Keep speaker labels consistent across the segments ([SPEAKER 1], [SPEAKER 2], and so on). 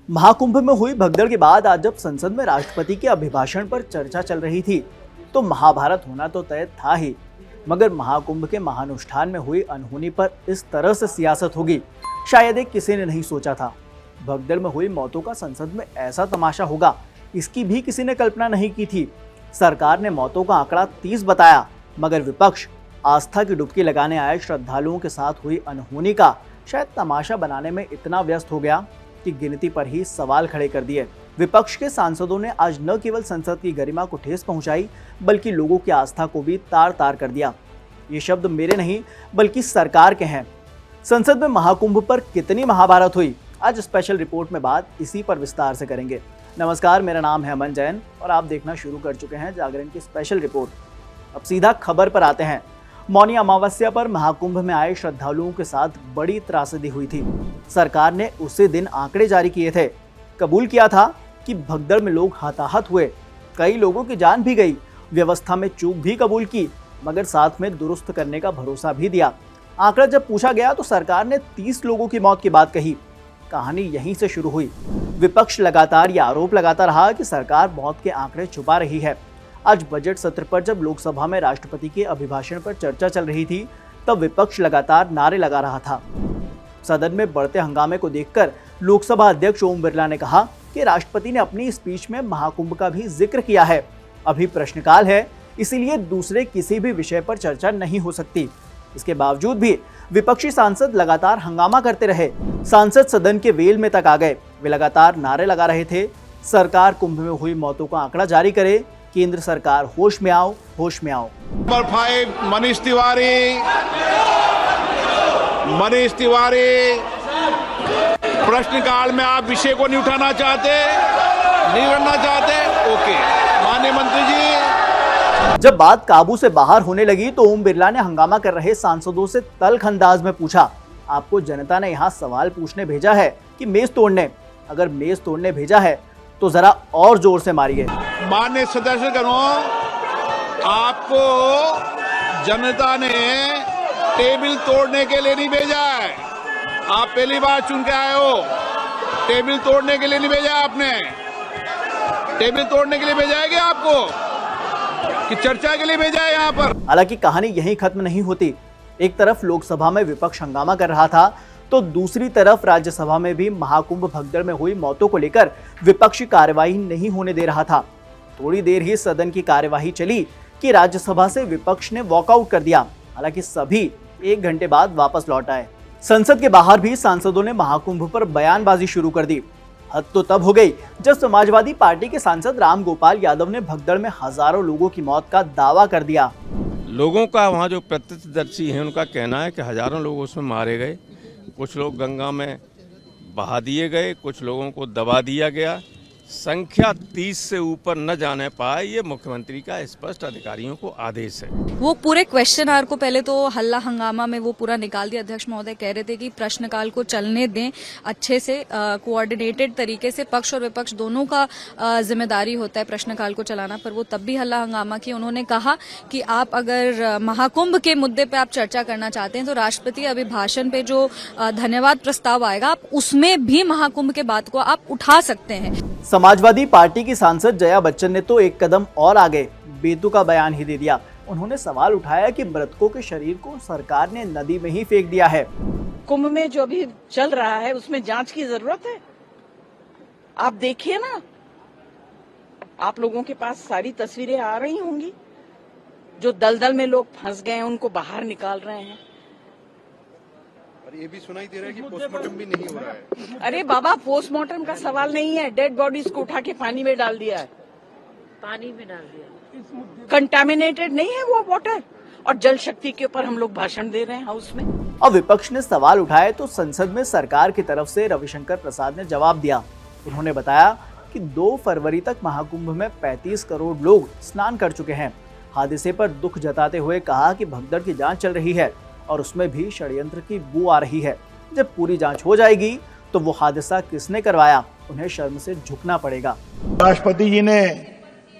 [SPEAKER 1] महाकुंभ में हुई भगदड़ के बाद आज जब संसद में राष्ट्रपति के अभिभाषण पर चर्चा चल रही थी तो महाभारत होना तो तय था ही, मगर महाकुंभ के महानुष्ठान में हुई अनहोनी पर इस तरह से सियासत होगी शायद एक किसी ने नहीं सोचा था। भगदड़ में हुई मौतों का संसद में ऐसा तमाशा होगा इसकी भी किसी ने कल्पना नहीं की थी। सरकार ने मौतों का आंकड़ा 30 बताया, मगर विपक्ष आस्था की डुबकी लगाने आए श्रद्धालुओं के साथ हुई अनहोनी का शायद तमाशा बनाने में इतना व्यस्त हो गया कि गिनती पर ही सवाल खड़े कर दिए। विपक्ष के सांसदों ने आज न केवल संसद की गरिमा को ठेस पहुंचाई बल्कि लोगों की आस्था को भी तार तार कर दिया। ये शब्द मेरे नहीं बल्कि सरकार के हैं। संसद में महाकुंभ पर कितनी महाभारत हुई, आज स्पेशल रिपोर्ट में बात इसी पर विस्तार से करेंगे। नमस्कार, मेरा नाम है अमन जैन और आप देखना शुरू कर चुके हैं जागरण की स्पेशल रिपोर्ट। अब सीधा खबर पर आते हैं। मौनी अमावस्या पर महाकुंभ में आए श्रद्धालुओं के साथ बड़ी त्रासदी हुई थी। सरकार ने उसी दिन आंकड़े जारी किए थे, कबूल किया था कि भगदड़ में लोग हताहत हुए, कई लोगों की जान भी गई, व्यवस्था में चूक भी कबूल की, मगर साथ में दुरुस्त करने का भरोसा भी दिया। आंकड़ा जब पूछा गया तो सरकार ने 30 लोगों की मौत की बात कही। कहानी यहीं से शुरू हुई। विपक्ष लगातार ये आरोप लगाता रहा कि सरकार मौत के आंकड़े छुपा रही है। आज बजट सत्र पर जब लोकसभा में राष्ट्रपति के अभिभाषण पर चर्चा चल रही थी तब विपक्ष लगातार नारे लगा रहा था। सदन में बढ़ते हंगामे को देखकर लोकसभा अध्यक्ष ओम बिरला ने कहा कि राष्ट्रपति ने अपनी स्पीच में महाकुंभ का भी जिक्र किया है, अभी प्रश्नकाल है, इसीलिए दूसरे किसी भी विषय पर चर्चा नहीं हो सकती। इसके बावजूद भी विपक्षी सांसद लगातार हंगामा करते रहे। सांसद सदन के वेल में तक आ गए। वे लगातार नारे लगा रहे थे, सरकार कुंभ में हुई मौतों का आंकड़ा जारी करे, केंद्र सरकार होश में आओ, होश में आओ।
[SPEAKER 2] नंबर 5 मनीष तिवारी, प्रश्नकाल में आप विषय को नहीं उठाना चाहते, नहीं करना चाहते, ओके। माननीय मंत्री जी,
[SPEAKER 1] जब बात काबू से बाहर होने लगी तो ओम बिरला ने हंगामा कर रहे सांसदों से तल्ख अंदाज में पूछा, आपको जनता ने यहाँ सवाल पूछने भेजा है कि मेज तोड़ने? अगर मेज तोड़ने भेजा है तो जरा और जोर से मारिए।
[SPEAKER 2] माननीय सदस्यगणों, आपको जनता ने टेबल तोड़ने के लिए नहीं भेजा है। आप पहली बार चुन के आए हो। टेबल तोड़ने के लिए नहीं भेजा आपने। टेबल तोड़ने के लिए भेजा है क्या आपको, कि चर्चा के लिए भेजा है यहाँ पर?
[SPEAKER 1] हालांकि कहानी यहीं खत्म नहीं होती। एक तरफ लोकसभा में विपक्ष हंगामा कर रहा था तो दूसरी तरफ राज्यसभा में भी महाकुंभ भगदड़ में हुई मौतों को लेकर विपक्षी कार्यवाही नहीं होने दे रहा था। थोड़ी देर ही सदन की कार्यवाही चली कि राज्यसभा से विपक्ष ने वॉकआउट कर दिया। हालांकि सभी 1 घंटे बाद वापस लौट आए। संसद के बाहर भी सांसदों ने महाकुंभ पर बयानबाजी शुरू कर दी। हद तो तब हो गई जब समाजवादी पार्टी के सांसद राम गोपाल यादव ने भगदड़ में हजारों लोगों की मौत का दावा कर दिया।
[SPEAKER 3] लोगों का, वहाँ जो प्रत्यक्षदर्शी हैं उनका कहना है कि हजारों लोग उसमें मारे गए, कुछ लोग गंगा में बहा दिए गए, कुछ लोगों को दबा दिया गया। संख्या 30 से ऊपर न जाने पाए, ये मुख्यमंत्री का स्पष्ट अधिकारियों को आदेश है।
[SPEAKER 4] वो पूरे क्वेश्चन आवर को पहले तो हल्ला हंगामा में वो पूरा निकाल दिया। अध्यक्ष महोदय कह रहे थे कि प्रश्नकाल को चलने दें अच्छे से, कोऑर्डिनेटेड तरीके से। पक्ष और विपक्ष दोनों का जिम्मेदारी होता है प्रश्नकाल को चलाना, पर वो तब भी हल्ला हंगामा किया। उन्होंने कहा कि आप अगर महाकुंभ के मुद्दे पे आप चर्चा करना चाहते हैं तो राष्ट्रपति अभिभाषण पे जो धन्यवाद प्रस्ताव आएगा आप उसमें भी महाकुंभ के बात को आप उठा सकते हैं।
[SPEAKER 1] समाजवादी पार्टी की सांसद जया बच्चन ने तो एक कदम और आगे बेतुका बयान ही दे दिया। उन्होंने सवाल उठाया कि मृतकों के शरीर को सरकार ने नदी में ही फेंक दिया है।
[SPEAKER 5] कुंभ में जो अभी चल रहा है उसमें जांच की जरूरत है। आप देखिए ना, आप लोगों के पास सारी तस्वीरें आ रही होंगी। जो दलदल में लोग फंस गए हैं उनको बाहर निकाल रहे हैं।
[SPEAKER 6] और ये भी सुनाई दे रहा है कि पोस्टमार्टम भी नहीं हो रहा है।
[SPEAKER 5] अरे बाबा, पोस्टमार्टम का सवाल नहीं है, डेड बॉडीज को उठा के पानी में डाल दिया है।
[SPEAKER 7] पानी में डाल दिया,
[SPEAKER 5] कंटामिनेटेड नहीं है वो वाटर। और जल शक्ति के ऊपर हम लोग भाषण दे रहे हैं हाउस में।
[SPEAKER 1] अब विपक्ष ने सवाल उठाए तो संसद में सरकार की तरफ से रविशंकर प्रसाद ने जवाब दिया। उन्होंने बताया कि 2 फरवरी तक महाकुंभ में 35 करोड़ लोग स्नान कर चुके हैं। हादसे पर दुख जताते हुए कहा कि भगदड़ की जांच चल रही है और उसमें भी षड्यंत्र की बू आ रही है। जब पूरी जांच हो जाएगी तो वो हादसा किसने करवाया, उन्हें शर्म से झुकना पड़ेगा।
[SPEAKER 8] राष्ट्रपति जी ने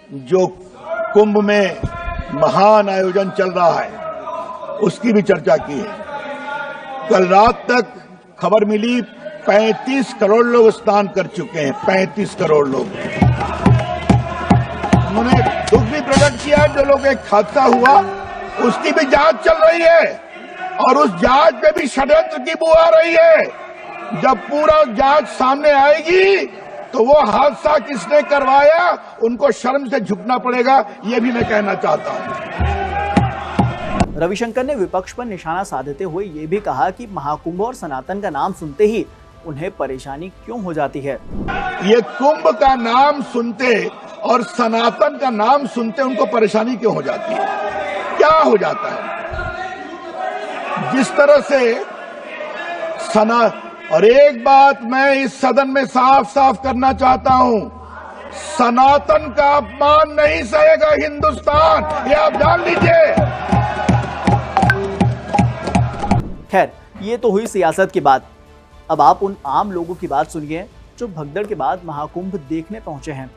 [SPEAKER 8] जो कुंभ में महान आयोजन चल रहा है उसकी भी चर्चा की है। कल रात तक खबर मिली 35 करोड़ लोग स्नान कर चुके हैं, 35 करोड़ लोग। उन्होंने दुख भी प्रकट किया, जो लोग एक हादसा हुआ उसकी भी जांच चल रही है और उस जांच में भी षड्यंत्र की बू आ रही है। जब पूरा जांच सामने आएगी तो वो हादसा किसने करवाया उनको शर्म से झुकना पड़ेगा, ये भी मैं कहना चाहता हूं।
[SPEAKER 1] रविशंकर ने विपक्ष पर निशाना साधते हुए ये भी कहा कि महाकुंभ और सनातन का नाम सुनते ही उन्हें परेशानी क्यों हो जाती है।
[SPEAKER 8] ये कुंभ का नाम सुनते और सनातन का नाम सुनते उनको परेशानी क्यों हो जाती है, क्या हो जाता है? जिस तरह से और एक बात मैं इस सदन में साफ साफ करना चाहता हूं, सनातन का अपमान नहीं सहेगा हिंदुस्तान, ये आप जान लीजिए।
[SPEAKER 1] खैर, ये तो हुई सियासत की बात। अब आप उन आम लोगों की बात सुनिए जो भगदड़ के बाद महाकुंभ देखने पहुंचे हैं।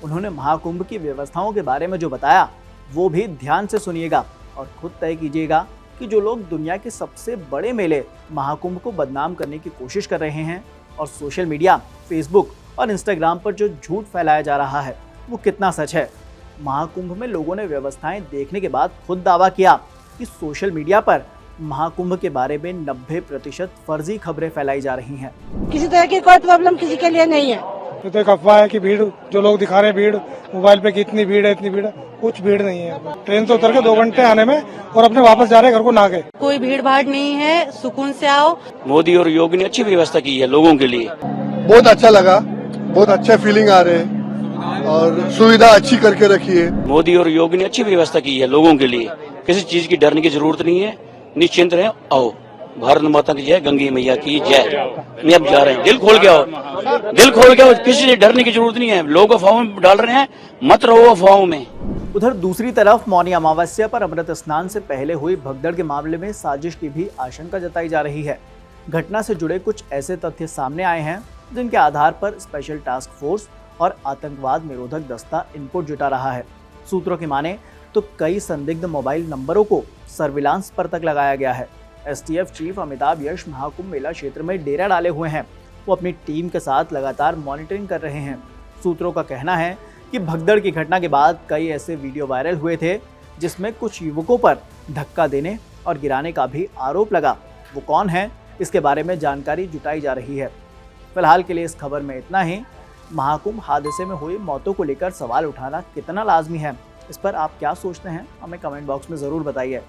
[SPEAKER 1] उन्होंने महाकुंभ की व्यवस्थाओं के बारे में जो बताया वो भी ध्यान से सुनिएगा और खुद तय कीजिएगा कि जो लोग दुनिया के सबसे बड़े मेले महाकुंभ को बदनाम करने की कोशिश कर रहे हैं और सोशल मीडिया, फेसबुक और इंस्टाग्राम पर जो झूठ फैलाया जा रहा है वो कितना सच है। महाकुंभ में लोगों ने व्यवस्थाएं देखने के बाद खुद दावा किया कि सोशल मीडिया पर महाकुंभ के बारे में 90% फर्जी खबरें फैलाई जा रही हैं।
[SPEAKER 9] किसी तरह की कोई प्रॉब्लम किसी के लिए नहीं है।
[SPEAKER 10] तो एक अफवाह है कि भीड़, जो लोग दिखा रहे हैं भीड़ मोबाइल पे कि इतनी भीड़ है, इतनी भीड़ है, कुछ भीड़ नहीं है। ट्रेन से उतर के 2 घंटे आने में और अपने वापस जा रहे हैं घर को नहा के।
[SPEAKER 9] कोई भीड़ भाड़ नहीं है, सुकून से आओ।
[SPEAKER 11] मोदी और योगी ने अच्छी व्यवस्था की है लोगों के लिए।
[SPEAKER 6] बहुत अच्छा लगा, बहुत अच्छा फीलिंग आ रहे हैं और सुविधा अच्छी करके रखी है।
[SPEAKER 11] मोदी और योगी ने अच्छी व्यवस्था की है लोगों के लिए, किसी चीज की डरने की जरूरत नहीं है, निश्चिंत रहे। आओ, भारत माता की जय, गंगे मैया की जय। नहीं, अब जा रहे हैं, दिल खोल के आओ, दिल खोल के आओ, किसी से डरने की जरूरत नहीं है। लोग अफवाहों में डाल रहे हैं, मत रहो अफवाहों में।
[SPEAKER 1] उधर दूसरी तरफ मौनी अमावस्या पर अमृत स्नान से पहले हुई भगदड़ के मामले में साजिश की भी आशंका जताई जा रही है। घटना से जुड़े कुछ ऐसे तथ्य सामने आए हैं जिनके आधार पर स्पेशल टास्क फोर्स और आतंकवाद निरोधक दस्ता इनपुट जुटा रहा है। सूत्रों की माने तो कई संदिग्ध मोबाइल नंबरों को सर्विलांस पर तक लगाया गया है। एसटीएफ चीफ अमिताभ यश महाकुंभ मेला क्षेत्र में डेरा डाले हुए हैं। वो अपनी टीम के साथ लगातार मॉनिटरिंग कर रहे हैं। सूत्रों का कहना है कि भगदड़ की घटना के बाद कई ऐसे वीडियो वायरल हुए थे जिसमें कुछ युवकों पर धक्का देने और गिराने का भी आरोप लगा। वो कौन है, इसके बारे में जानकारी जुटाई जा रही है। फिलहाल के लिए इस खबर में इतना ही। महाकुंभ हादसे में हुई मौतों को लेकर सवाल उठाना कितना लाजमी है, इस पर आप क्या सोचते हैं, हमें कमेंट बॉक्स में ज़रूर बताइए।